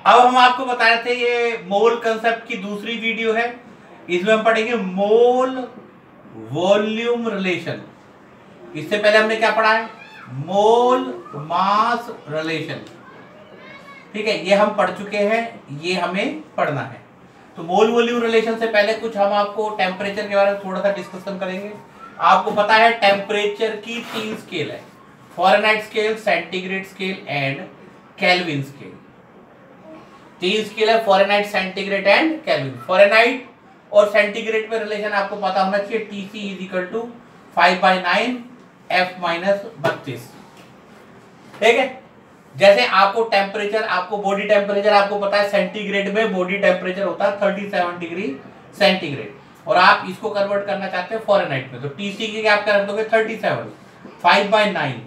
अब हम आपको बता रहे थे ये मोल कंसेप्ट की दूसरी वीडियो है, इसमें हम पढ़ेंगे मोल वॉल्यूम रिलेशन। इससे पहले हमने क्या पढ़ा है, मोल मास रिलेशन, ठीक है, ये हम पढ़ चुके हैं, ये हमें पढ़ना है। तो मोल वॉल्यूम रिलेशन से पहले कुछ हम आपको टेम्परेचर के बारे में थोड़ा सा डिस्कशन करेंगे। आपको पता है टेम्परेचर की 3 स्केल है, Fahrenheit scale, centigrade scale and Kelvin scale. 3 scale है, Fahrenheit, centigrade and Kelvin. Fahrenheit और सेंटीग्रेड में रिलेशन आपको पता होना चाहिए, TC = 5/9 F-32, ठीक है। जैसे आपको टेम्परेचर, आपको बॉडी टेम्परेचर आपको पता है, सेंटीग्रेड में बॉडी टेम्परेचर होता है 37 डिग्री सेंटीग्रेड, और आप इसको कन्वर्ट करना चाहते हैं फ़ारेनहाइट में, तो TC की आप क्या रख दोगे 37, 5/9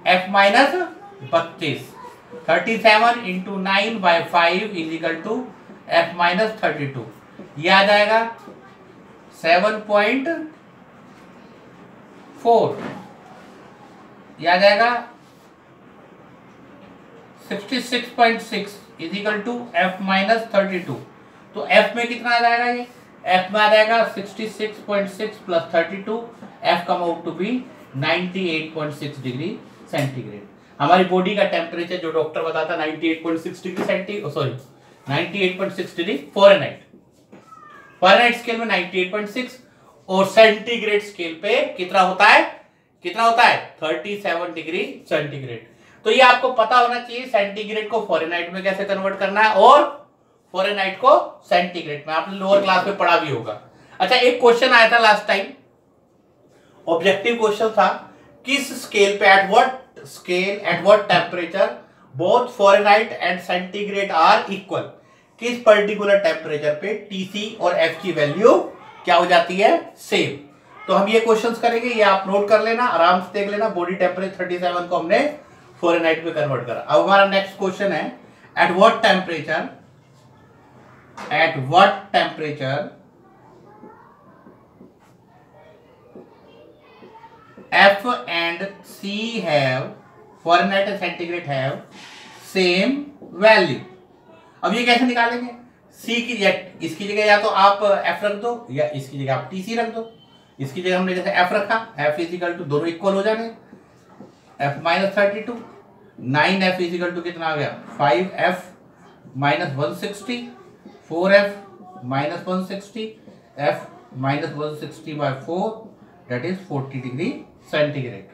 F-32, 37 × 9/5 = F-32, ये आ जाएगा 7.4, यह आ जाएगा 66.6 = F-32। तो F में कितना आ जाएगा, ये F में आ जाएगा 66.6 + 32, F come out to be 98.6 degree centigrade. हमारी बॉडी का टेम्परेचर जो डॉक्टर बताता है 98.6 degree centigrade, sorry 98.6 degree Fahrenheit, Fahrenheit scale में 98.6, और सेंटीग्रेड स्केल पे कितना होता है, 37 डिग्री सेंटीग्रेड। तो ये आपको पता होना चाहिए सेंटीग्रेड को फ़ारेनहाइट में कैसे कन्वर्ट करना है, और फ़ारेनहाइट को सेंटीग्रेड में आपने लोअर क्लास में पढ़ा भी होगा। अच्छा, एक क्वेश्चन आया था लास्ट टाइम, ऑब्जेक्टिव क्वेश्चन था, किस स्केल पे, at what temperature both Fahrenheit and centigrade are equal, किस पर्टिकुलर टेम्परेचर पे TC और F की वैल्यू क्या हो जाती है, सेम। तो हम ये क्वेश्चंस करेंगे, ये आप नोट कर लेना, आराम से देख लेना। बॉडी टेम्परेचर 37 को हमने फ़ारेनहाइट में कन्वर्ट करा। अब हमारा नेक्स्ट क्वेश्चन है, eight what temperature F and C have, Fahrenheit and centigrade have same value. अब ये कैसे निकालेंगे, C की जगह, इसकी जगह या तो आप F रख दो, या इसकी जगह आप TC रख दो। इसकी जगह हमने जैसे F रखा, F = दोनों इक्वल हो जाने, F-32, 9F = कितना आ गया, 5F - 160, 4F - 160, F - 160/4, that is 40 degree centigrade.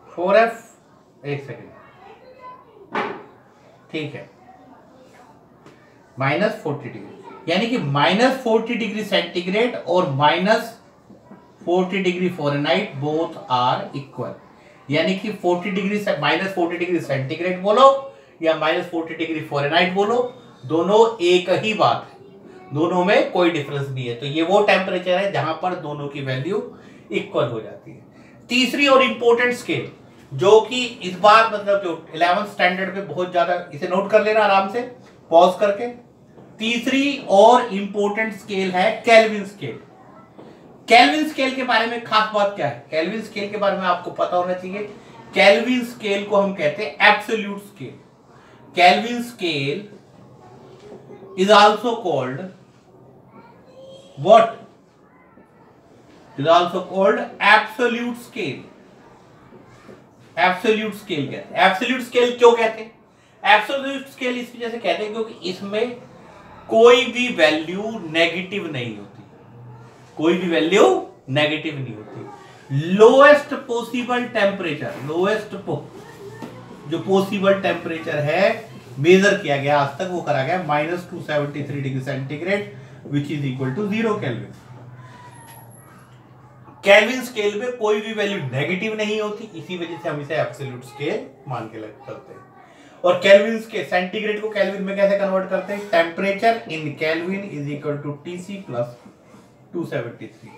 4F, एक सेकेंड, ठीक है, -40 डिग्री, यानी कि -40 डिग्री सेंटीग्रेड और -40 degree Fahrenheit both are equal, यानी कि 40 डिग्री से -40 डिग्री सेंटीग्रेड बोलो या -40 डिग्री फ़ारेनहाइट बोलो, दोनों एक ही बात है, दोनों में कोई डिफरेंस नहीं है। तो ये वो टेम्परेचर है जहां पर दोनों की वैल्यू इक्वल हो जाती है। तीसरी और इंपॉर्टेंट स्केल, जो कि इस बार मतलब जो 11th स्टैंडर्ड में बहुत ज्यादा, इसे नोट कर लेना आराम से पॉज करके। तीसरी और इंपॉर्टेंट स्केल है केल्विन स्केल। केल्विन स्केल के बारे में खास बात क्या है, केल्विन स्केल के बारे में आपको पता होना चाहिए। केल्विन स्केल को हम कहते हैं absolute scale. Kelvin scale is also called what? It is also called absolute scale. Absolute scale कहते हैं। एब्सोल्यूट स्केल क्यों कहते हैं, एब्सोल्यूट स्केल इस वजह से कहते हैं क्योंकि इसमें कोई भी वैल्यू नेगेटिव नहीं होती, कोई भी वैल्यू नेगेटिव नहीं होती। लोएस्ट पॉसिबल टेम्परेचर, जो पॉसिबल टेम्परेचर है मेजर किया गया आज तक, वो करा गया -273 degree centigrade which is equal to 0 kelvin. Kelvin scale में कोई भी वैल्यू नेगेटिव नहीं होती, इसी वजह से हम इसे एब्सोल्यूट स्केल मान के चलते हैं। और केल्विन के सेंटीग्रेड को केल्विन में कैसे कन्वर्ट करते हैं, temperature in kelvin is equal to TC + 273।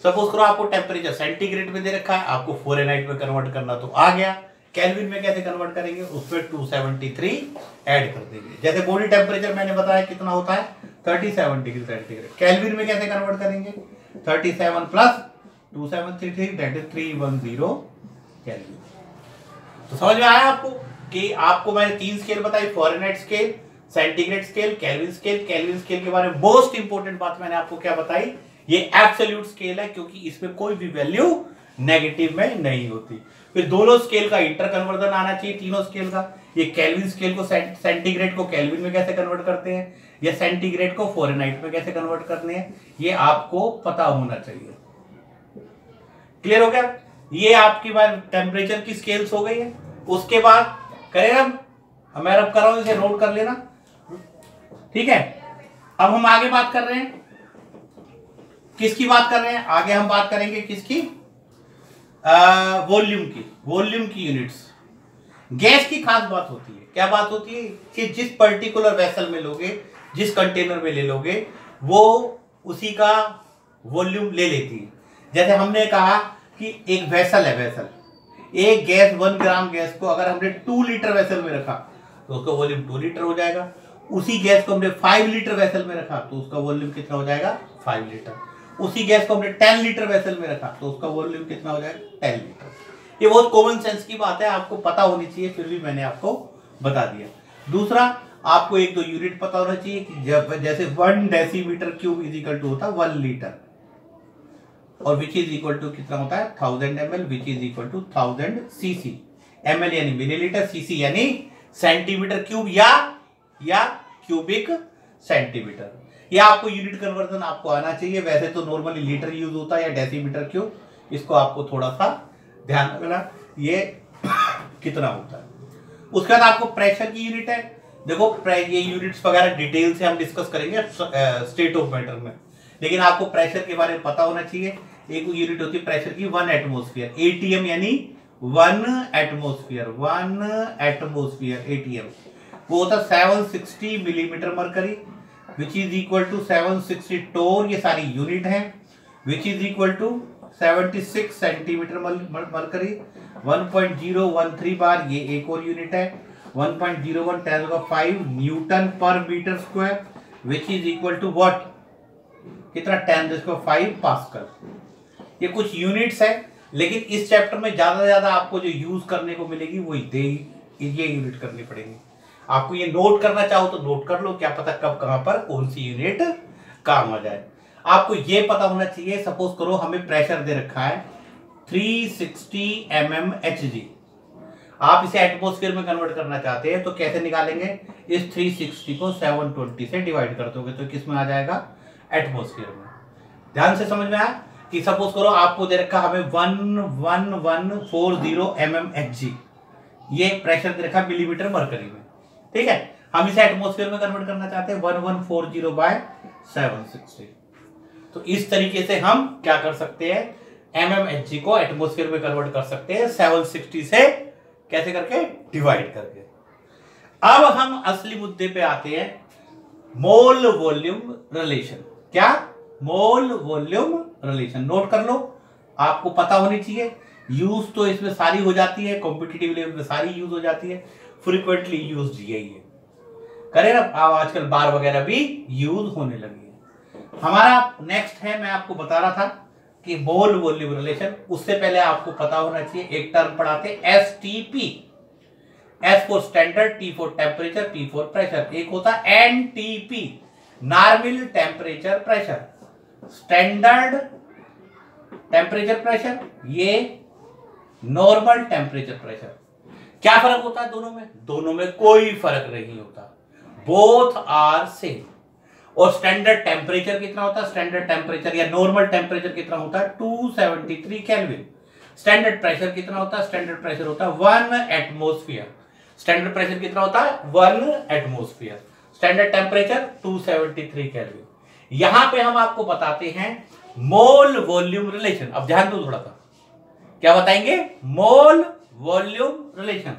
Suppose करो आपको टेम्परेचर सेंटीग्रेड में दे रखा है, आपको फ़ारेनहाइट में कन्वर्ट करना तो आ गया, केल्विन में कैसे कन्वर्ट करेंगे, उस पर 273 ऐड कर देंगे। जैसे बॉडी टेम्परेचर मैंने बताया कितना होता है 37 डिग्री सेंटीग्रेड, केल्विन में कैसे कन्वर्ट करेंगे 37 + 273 दैट इज 310 केल्विन। तो समझ में आया आपको। कि आपको मैंने 3 स्केल बताई, Fahrenheit scale, centigrade scale, kelvin scale. Kelvin scale के बारे में मोस्ट इंपोर्टेंट बात मैंने आपको क्या बताई, ये एब्सोल्यूट स्केल है क्योंकि इसमें कोई भी वैल्यू नेगेटिव में नहीं होती। फिर दोनों स्केल का इंटर कन्वर्जन आना चाहिए, तीनों स्केल का। ये केल्विन स्केल को सेंटीग्रेड को केल्विन में कैसे कन्वर्ट करते हैं, या सेंटीग्रेड को फ़ारेनहाइट में कैसे कन्वर्ट करने हैं, ये आपको पता होना चाहिए। क्लियर हो गया? ये आपकी बात टेम्परेचर की स्केल्स हो गई है। उसके बाद करें हम, मैं रब कर रहा हूं, इसे नोट कर लेना, ठीक है। अब हम आगे बात कर रहे हैं, किसकी बात कर रहे हैं? आगे हम बात करेंगे किसकी? वॉल्यूम की। वॉल्यूम की यूनिट्स। गैस की खास बात होती है, क्या बात होती है कि जिस पर्टिकुलर वेसल में लोगे, जिस कंटेनर में ले लोगे, वो उसी का वॉल्यूम ले लेती है। जैसे हमने कहा कि एक वेसल है, वेसल, एक गैस 1 ग्राम गैस को अगर हमने 2 लीटर वेसल में रखा तो उसका वॉल्यूम 2 लीटर हो जाएगा। उसी गैस को हमने 5 लीटर वेसल में रखा तो उसका वॉल्यूम कितना हो जाएगा? 5 लीटर। उसी गैस को हमने 10 लीटर वेसल में रखा तो उसका वॉल्यूम कितना हो जाएगा? 10 लीटर। ये बहुत कॉमन सेंस की बात है, आपको पता होनी चाहिए, फिर भी मैंने आपको बता दिया। दूसरा, आपको एक तो यूनिट पता होना चाहिए कि जब जैसे 1 decimetre cube is equal to होता है 1 लीटर, और विच इज इक्वल टू कितना होता है? 1000 ml, which is equal to 1000 cc। ml यानी मिलीलीटर, cc यानी सेंटीमीटर क्यूब या क्यूबिक सेंटीमीटर। ये आपको यूनिट कन्वर्जन आपको आना चाहिए। वैसे तो नॉर्मली लीटर यूज होता है या डेसीमीटर क्यूब, इसको आपको थोड़ा सा ध्यान रखना ये कितना होता है। उसके बाद आपको प्रेशर की यूनिट है। देखो ये यूनिट्स वगैरह डिटेल से हम डिस्कस करेंगे स्टेट ऑफ मैटर में, लेकिन आपको प्रेशर के बारे में पता होना चाहिए। एक यूनिट होती है प्रेशर की 1 एटमॉस्फेयर, एटीएम यानी 1 एटमॉस्फेयर, 1 एटमॉस्फेयर एटीएम, वो होता है 760 millimetre mercury, which is equal to 760 torr, ये सारी यूनिट है, which is equal to 76 centimetre mercury. 1.013 bar, ये एक और यूनिट है, 1.01 10⁵ newton per metre square, which is equal to what, कितना? 10⁵ पास्कल। ये कुछ यूनिट्स है, लेकिन इस चैप्टर में ज्यादा से ज्यादा आपको जो यूज करने को मिलेगी वो ये यूनिट करनी पड़ेगी। आपको ये नोट करना चाहो तो नोट कर लो, क्या पता कब कहां पर कौन सी यूनिट काम आ जाए। आपको ये पता होना चाहिए, सपोज करो हमें प्रेशर दे रखा है 360 mmHg, आप इसे एटमॉस्फेयर में कन्वर्ट करना चाहते हैं तो कैसे निकालेंगे? इस 360 को 720 से डिवाइड कर दोगे तो किस में आ जाएगा? एटमॉस्फेयर में। ध्यान से समझ में आया कि सपोज करो आपको दे रखा हमें 11140 mmHg, ये प्रेशर दे रखा मिलीमीटर मरकरी में, ठीक है। हम इसे एटमॉस्फेयर में कन्वर्ट करना चाहते हैं 1140/760। तो इस तरीके से हम क्या कर सकते हैं? mmHg को एटमॉस्फेयर में कन्वर्ट कर सकते हैं 760 से, कैसे करके? डिवाइड करके। अब हम असली मुद्दे पे आते हैं, मोल वॉल्यूम रिलेशन। क्या? मोल वॉल्यूम रिलेशन। नोट कर लो, आपको पता होनी चाहिए। यूज तो इसमें सारी हो जाती है, कॉम्पिटिटिव लेवल में सारी यूज हो जाती है, फ्रीक्वेंटली यूज यही है, करें ना। आजकल बार वगैरह भी यूज होने लगी है। हमारा नेक्स्ट है, मैं आपको बता रहा था कि मोल वॉल्यूम रिलेशन। उससे पहले आपको पता होना चाहिए, एक टर्म पढ़ाते STP, S for standard, T for temperature, P for pressure. एक होता है NTP, normal temperature pressure, standard temperature pressure, ये नॉर्मल टेम्परेचर प्रेशर। क्या फर्क होता है दोनों में? दोनों में कोई फर्क नहीं होता, बोथ आर सेम। और स्टैंडर्ड टेम्परेचर कितना होता है? स्टैंडर्ड टेम्परेचर या नॉर्मल टेम्परेचर कितना होता है? 273 केल्विन। स्टैंडर्ड प्रेशर कितना होता है? स्टैंडर्ड प्रेशर होता है 1 एटमॉस्फेयर। स्टैंडर्ड प्रेशर कितना होता है? 1 एटमॉस्फेयर। Standard temperature 273 kelvin. यहां पे हम आपको बताते हैं मोल वॉल्यूम रिलेशन। अब ध्यान दो थोड़ा सा, क्या बताएंगे? Mole volume relation.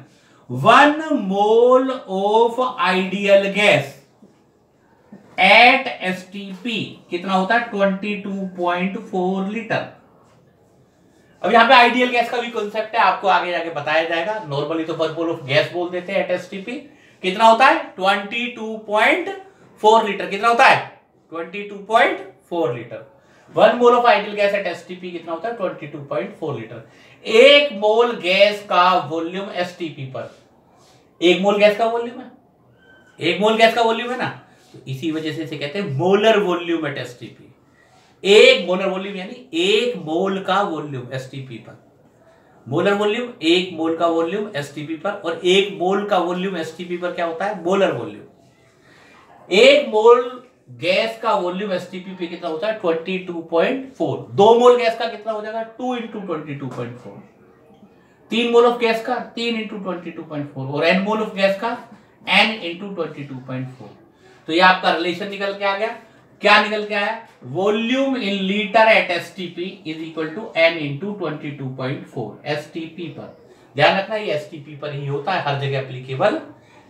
1 mole of ideal gas at STP कितना होता है? 22.4 लीटर। अब यहां पे आइडियल गैस का भी कॉन्सेप्ट है, आपको आगे जाके बताया जाएगा। नॉर्मली तो 1 मोल ऑफ गैस बोल देते हैं एट STP। कितना होता है? 22.4 लीटर। कितना होता है? 22.4 litre. 1 mole of ideal gas at STP कितना होता है? 22.4 लीटर। 1 मोल गैस का वॉल्यूम STP पर, एक मोल गैस का वॉल्यूम है, एक मोल गैस का वॉल्यूम है ना, तो इसी वजह से इसे कहते हैं मोलर वॉल्यूम एट एसटीपी। एक मोलर वॉल्यूम यानी एक मोल का वॉल्यूम एसटीपी पर, मोलर वॉल्यूम एक मोल का वॉल्यूम एसटीपी पर, और एक मोल का वॉल्यूम एसटीपी पर क्या होता है, मोलर वॉल्यूम। एक मोल गैस का वॉल्यूम एसटीपी पे कितना होता है 22.4। 2 मोल गैस का कितना हो जाएगा 2 × 22.4। 3 मोल ऑफ गैस का 3 × 22.4 और n मोल ऑफ गैस का n × 22.4। तो ये आपका रिलेशन निकल के आ गया। क्या निकल के आया, volume in litre at STP is equal to n × 22.4 STP पर। ध्यान रखना ये एसटीपी पर ही होता है, हर जगह एप्लीकेबल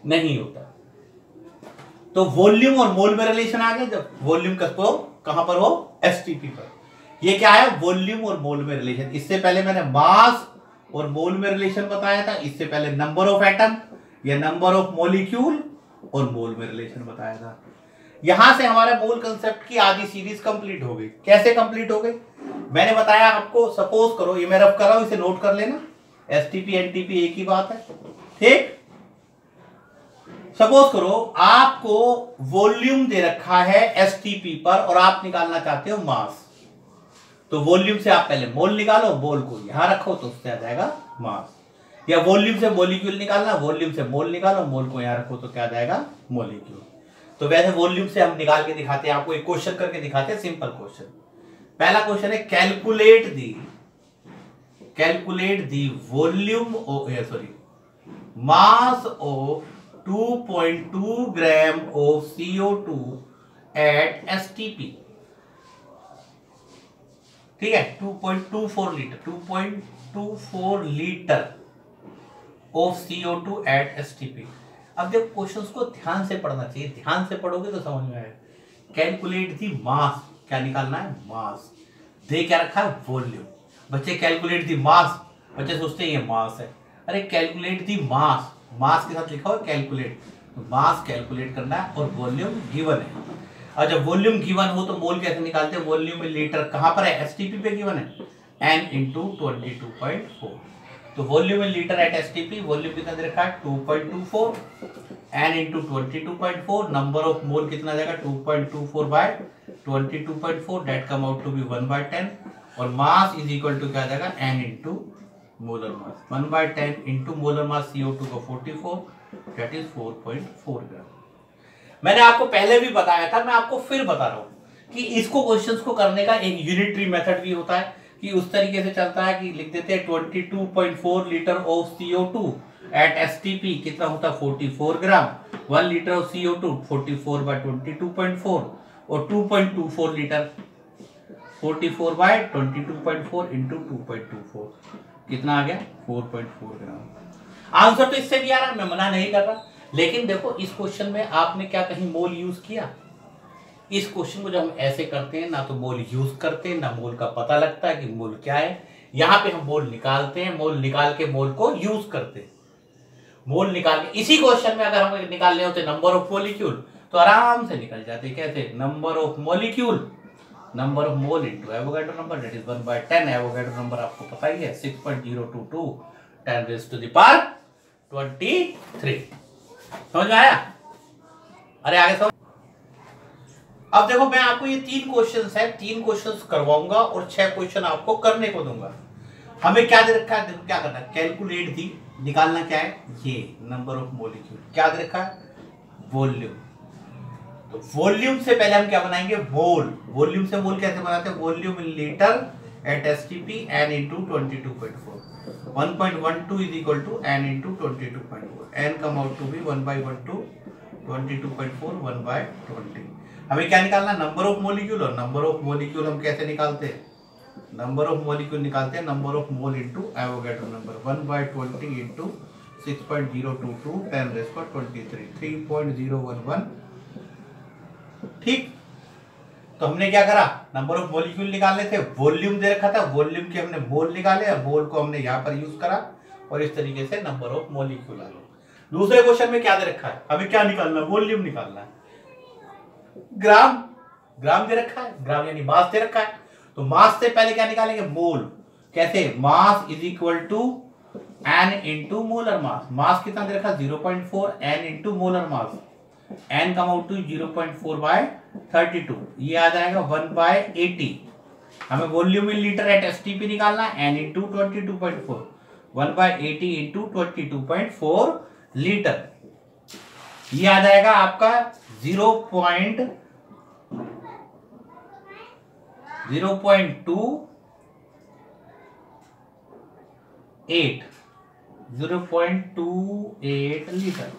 नहीं होता। तो वॉल्यूम और मोल में रिलेशन आ गया, जब वॉल्यूम का तो कहां पर हो, एसटीपी पर। ये क्या है, वॉल्यूम और मोल में रिलेशन। इससे पहले मैंने मास और मोल में रिलेशन बताया था, इससे पहले नंबर ऑफ एटम या नंबर ऑफ मॉलिक्यूल और मोल में रिलेशन बताया था। यहां से हमारे मोल कंसेप्ट की आधी सीरीज कंप्लीट हो गई। कैसे कंप्लीट हो गई, मैंने बताया आपको। सपोज करो, ये मैं रफ कर रहा हूं, इसे नोट कर लेना, एसटीपी एनटीपी एक ही बात है, ठीक। सपोज करो आपको वॉल्यूम दे रखा है एसटीपी पर और आप निकालना चाहते हो मास। तो वॉल्यूम से आप पहले मोल निकालो, मोल को यहां रखो तो उससे आ जाएगा मास। या वॉल्यूम से मॉलिक्यूल निकालना, वॉल्यूम से मोल निकालो, मोल को यहां रखो तो क्या आ जाएगा, मॉलिक्यूल। तो वैसे वॉल्यूम से हम निकाल के दिखाते हैं, आपको एक क्वेश्चन करके दिखाते हैं, सिंपल क्वेश्चन। पहला क्वेश्चन है calculate the volume mass of 2.2 gram of CO2 at STP. ठीक है, 2.24 litre of CO2 at STP. अब जब क्वेश्चंस को ध्यान से पढ़ना चाहिए, ध्यान से पढ़ोगे तो समझ में आएगा। कैलकुलेट दी मास, क्या निकालना है, मास। दे क्या रखा है, वॉल्यूम। बच्चे कैलकुलेट दी मास, बच्चे सोचते हैं ये मास है। अरे कैलकुलेट दी मास, मास के साथ लिखा हुआ कैलकुलेट, मास कैलकुलेट करना है और वॉल्यूम गिवन है। और जब वॉल्यूम गिवन हो तो मोल कैसे निकालते हैं, वॉल्यूम में लीटर कहां पर है, एसटीपी पे गिवन है, n × 22.4। तो volume in litre at STP, volume कितना दे रखा है 2.24, n × 22.4, नंबर ऑफ मोल कितना जाएगा 2.24 by 22.4, that come out to be 1/10, और मास इज इक्वल टू क्या जाएगा n × molar mass, 1/10 × molar mass CO2 का 44, दैट इज 4.4 ग्राम। मैंने आपको पहले भी बताया था, मैं आपको फिर बता रहा हूं कि इसको क्वेश्चंस को करने का एक यूनिटरी मेथड भी होता है, कि उस तरीके से चलता है कि लिख देते हैं 22.4 litre of CO2 at STP कितना होता है 44 ग्राम, 1 लीटर ऑफ CO2 44/22.4, और 2.24 लीटर 44/22.4 × 2.24 कितना आ गया 4.4 ग्राम। आंसर तो इससे भी आ रहा है, मैं मना नहीं कर रहा, लेकिन देखो इस क्वेश्चन में आपने क्या कहीं मोल यूज किया। इस क्वेश्चन को जब हम ऐसे करते हैं ना तो मोल यूज करते हैं, ना मोल का पता लगता है कि मोल क्या है। यहां पे हम मोल निकालते हैं, मोल निकाल के मोल को यूज करते हैं। मोल निकाल के इसी क्वेश्चन में अगर हम निकालने होते नंबर ऑफ मॉलिक्यूल तो आराम से निकल जाते। कैसे, number of molecule, number of mole into Avogadro number, that is 1/10। Avogadro number आपको पता ही है 6.022 10⁻23। समझ में आया? अरे आगे समझ। अब देखो मैं आपको ये 3 क्वेश्चंस है, 3 क्वेश्चंस करवाऊंगा और 6 क्वेश्चन आपको करने को दूंगा। हमें क्या दे रखा है, देखो क्या करना है, कैलकुलेट दी, निकालना क्या है, ये नंबर ऑफ मॉलिक्यूल, क्या दे रखा है, वॉल्यूम। तो वॉल्यूम से पहले हम क्या बनाएंगे, मोल। वॉल्यूम से मोल कैसे बनाते हैं, volume in litre at STP n × 22.4, 1.12 is equal to n × 22.4, n come out to be 1/12, 22.4 1/20। हमें क्या निकालना, नंबर ऑफ मॉलिक्यूल। और नंबर ऑफ मॉलिक्यूल हम कैसे निकालते हैं, नंबर ऑफ मॉलिक्यूल निकालते हैं number of mole into Avogadro number, 1/20 × 6.022 10⁻23 3.011। ठीक, तो हमने क्या करा, नंबर ऑफ मॉलिक्यूल निकालने थे, वॉल्यूम दे रखा था, वॉल्यूम के हमने मोल निकाले और मोल को हमने यहाँ पर यूज करा और इस तरीके से नंबर ऑफ मॉलिक्यूल आ गए। दूसरे क्वेश्चन में क्या दे रखा है, हमें क्या निकालना है, वॉल्यूम निकालना है। ग्राम, ग्राम दे रखा है, ग्राम यानी मास दे रखा है। तो मास से पहले क्या निकालेंगे, मोल। कैसे, mass is equal to n into molar mass. Mass कितना दे रखा 0.4, n into molar mass, n come out to 0.4 by 32, ये आ जाएगा 1/80। हमें volume in litre at STP निकालना है, n इंटू 22.4, 1/80 इंटू 22.4 लीटर, ये आ जाएगा आपका 0.28 लीटर।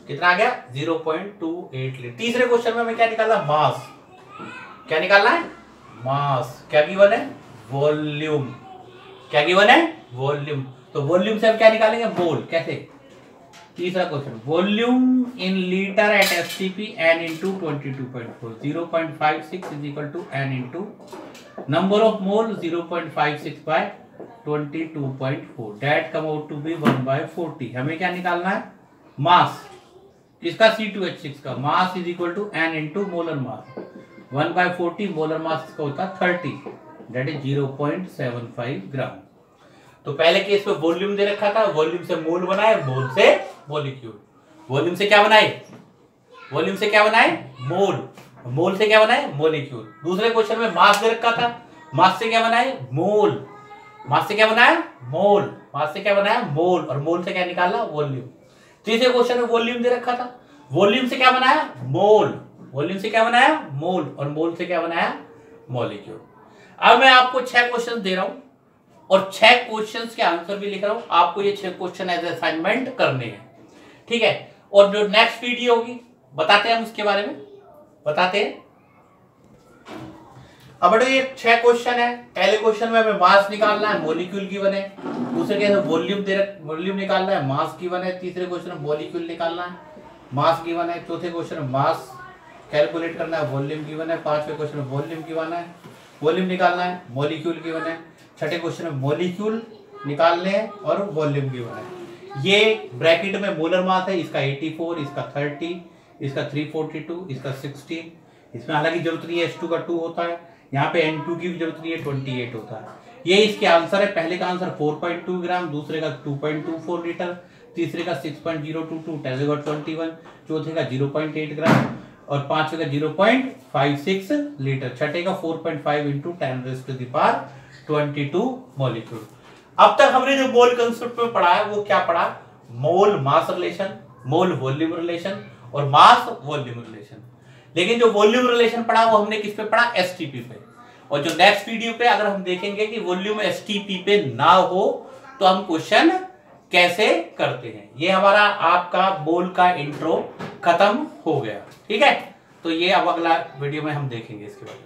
कितना आ गया 0.28 लीटर। तीसरे क्वेश्चन में हमें क्या निकालना, मास। क्या निकालना है, मास। क्या गिवन है, वॉल्यूम। क्या गिवन है, वॉल्यूम। तो वॉल्यूम से हम क्या निकालेंगे, मोल। कैसे, तीसरा question, volume in litre at STP n into 22.4, 0.56 is equal to n into number of mole 0.56 by 22.4, that come out to be 1/40। हमें क्या निकालना है, मास। इसका C2H6 का mass is equal to n into molar mass, 1/40, molar mass इसका होता है 30, date is 0.75 ग्राम। तो पहले केस में वॉल्यूम दे रखा था, वॉल्यूम से मोल बनाए, मोल से मॉलिक्यूल। वॉल्यूम से क्या बनाए, वॉल्यूम से क्या बनाए, मोल, मोल से क्या बनाए, मॉलिक्यूल। दूसरे क्वेश्चन में मास दे रखा था, मास से क्या बनाए, मोल, मास से क्या बनाया, मोल, मास से क्या बनाया, मोल, और मोल से क्या निकाला, वॉल्यूम। तीसरे क्वेश्चन में वॉल्यूम दे रखा था, वॉल्यूम से क्या बनाया, मोल, वॉल्यूम से क्या बनाया, मोल, और मोल से क्या बनाया, मॉलिक्यूल। अब मैं आपको 6 क्वेश्चन दे रहा हूं और 6 क्वेश्चंस के आंसर भी लिख रहा हूं। आपको ये 6 क्वेश्चन एज असाइनमेंट करने हैं, ठीक है। और जो नेक्स्ट वीडियो होगी बताते हैं हम उसके बारे में, बताते हैं। अब बेटा ये 6 क्वेश्चन है। पहले क्वेश्चन में हमें मास निकालना है, मॉलिक्यूल की बने। दूसरे के वॉल्यूम दे रख, वॉल्यूम निकालना है, मास की बने। तीसरे क्वेश्चन में मॉलिक्यूल निकालना है, मास की बने। चौथे क्वेश्चन में मास कैलकुलेट करना है, वॉल्यूम की बने। पांचवें क्वेश्चन में वॉल्यूम की बना है, वॉल्यूम निकालना है, मॉलिक्यूल की बने। छठे क्वेश्चन में मॉलिक्यूल निकालने हैं और वॉल्यूम की बने। ये ब्रैकेट में मोलर मास है, इसका 84, इसका 30, इसका 342, इसका 16। इसमें हालांकि जरूरत नहीं है, H2 का 2 होता है। यहाँ पे N2 की भी जरूरत नहीं है, 28 होता है। ये इसके आंसर है। पहले का आंसर 4.2 ग्राम, दूसरे का 2.24 लीटर, तीसरे का 6.022, 10⁻21, चौथे का 0.8 ग्राम और पांचवे का 0.56 लीटर, छठे का 4.5 इंटू 10⁻22 मॉलिक्यूल। अब तक हमने जो मोल कंसेप्ट में पढ़ा है वो क्या पढ़ा, मोल मास रिलेशन, मोल वॉल्यूम रिलेशन और मास वॉल्यूम रिलेशन। लेकिन जो वॉल्यूम रिलेशन पढ़ा वो हमने किस पे पढ़ा, एसटीपी पे। और जो नेक्स्ट वीडियो पे अगर हम देखेंगे कि वॉल्यूम एसटीपी पे ना हो तो हम क्वेश्चन कैसे करते हैं। ये हमारा आपका मोल का इंट्रो खत्म हो गया, ठीक है। तो ये अब अगला वीडियो में हम देखेंगे इसके बारे में।